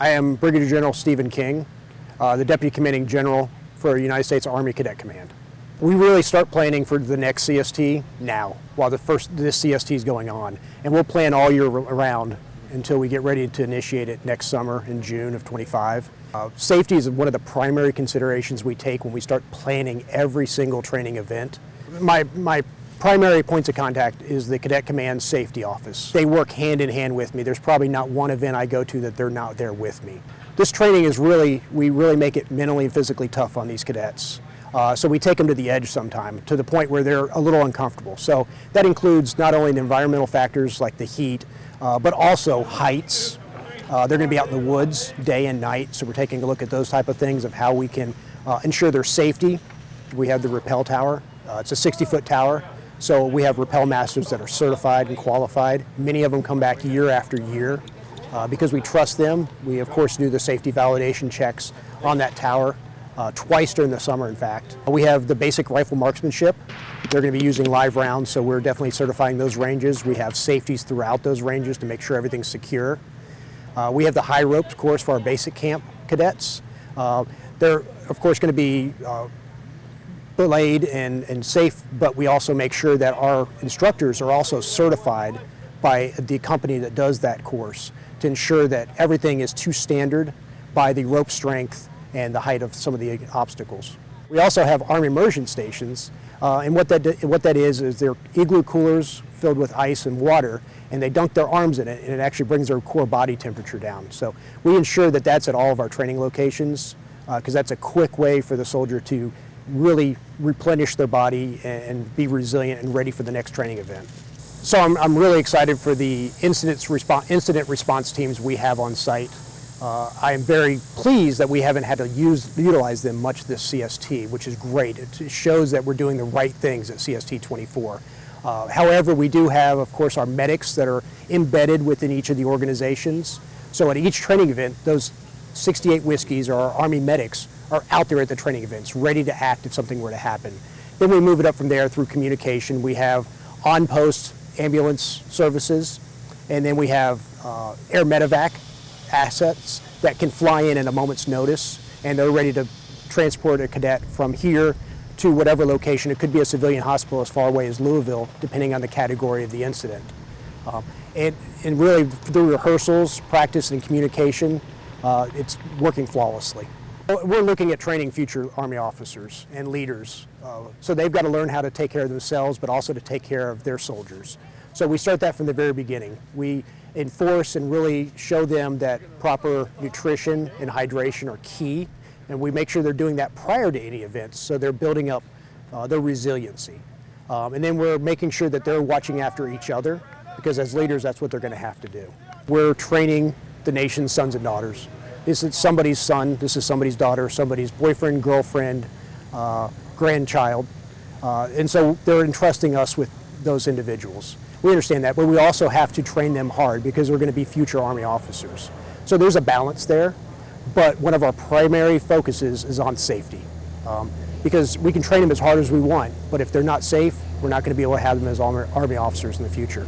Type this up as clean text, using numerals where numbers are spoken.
I am Brigadier General Stephen King, the Deputy Commanding General for United States Army Cadet Command. We really start planning for the next CST now, while this CST is going on. And we'll plan all year round until we get ready to initiate it next summer in June of 25. Safety is one of the primary considerations we take when we start planning every single training event. My primary points of contact is the Cadet Command Safety Office. They work hand in hand with me. There's probably not one event I go to that they're not there with me. This training is we really make it mentally and physically tough on these cadets. So we take them to the edge sometime, to the point where they're a little uncomfortable. So that includes not only the environmental factors like the heat, but also heights. They're going to be out in the woods day and night, so we're taking a look at those type of things of how we can ensure their safety. We have the rappel tower. It's a 60-foot tower, so we have rappel masters that are certified and qualified. Many of them come back year after year. Because we trust them, we of course do the safety validation checks on that tower twice during the summer, in fact. We have the basic rifle marksmanship. They're going to be using live rounds, so we're definitely certifying those ranges. We have safeties throughout those ranges to make sure everything's secure. We have the high ropes course for our basic camp cadets. They're of course going to be belayed and safe, but we also make sure that our instructors are also certified by the company that does that course to ensure that everything is to standard by the rope strength and the height of some of the obstacles. We also have Army immersion stations, and what that is they're igloo coolers filled with ice and water, and they dunk their arms in it, and it actually brings their core body temperature down. So we ensure that that's at all of our training locations, because that's a quick way for the soldier to really replenish their body and be resilient and ready for the next training event. So I'm really excited for the incident response teams we have on site. I am very pleased that we haven't had to utilize them much this CST, which is great. It shows that we're doing the right things at CST 24. However, we do have, of course, our medics that are embedded within each of the organizations. So at each training event, those 68 whiskeys or our Army medics are out there at the training events, ready to act if something were to happen. Then we move it up from there through communication. We have on-post ambulance services, and then we have air medevac assets that can fly in at a moment's notice, and they're ready to transport a cadet from here to whatever location. It could be a civilian hospital as far away as Louisville, depending on the category of the incident. And really, through rehearsals, practice, and communication, it's working flawlessly. We're looking at training future Army officers and leaders. So they've got to learn how to take care of themselves, but also to take care of their soldiers. So we start that from the very beginning. We enforce and really show them that proper nutrition and hydration are key, and we make sure they're doing that prior to any events, so they're building up their resiliency. And then we're making sure that they're watching after each other, because as leaders, that's what they're going to have to do. We're training the nation's sons and daughters. This is somebody's son, this is somebody's daughter, somebody's boyfriend, girlfriend, grandchild. And so they're entrusting us with those individuals. We understand that, but we also have to train them hard because they're going to be future Army officers. So there's a balance there, but one of our primary focuses is on safety. Because we can train them as hard as we want, but if they're not safe, we're not going to be able to have them as Army officers in the future.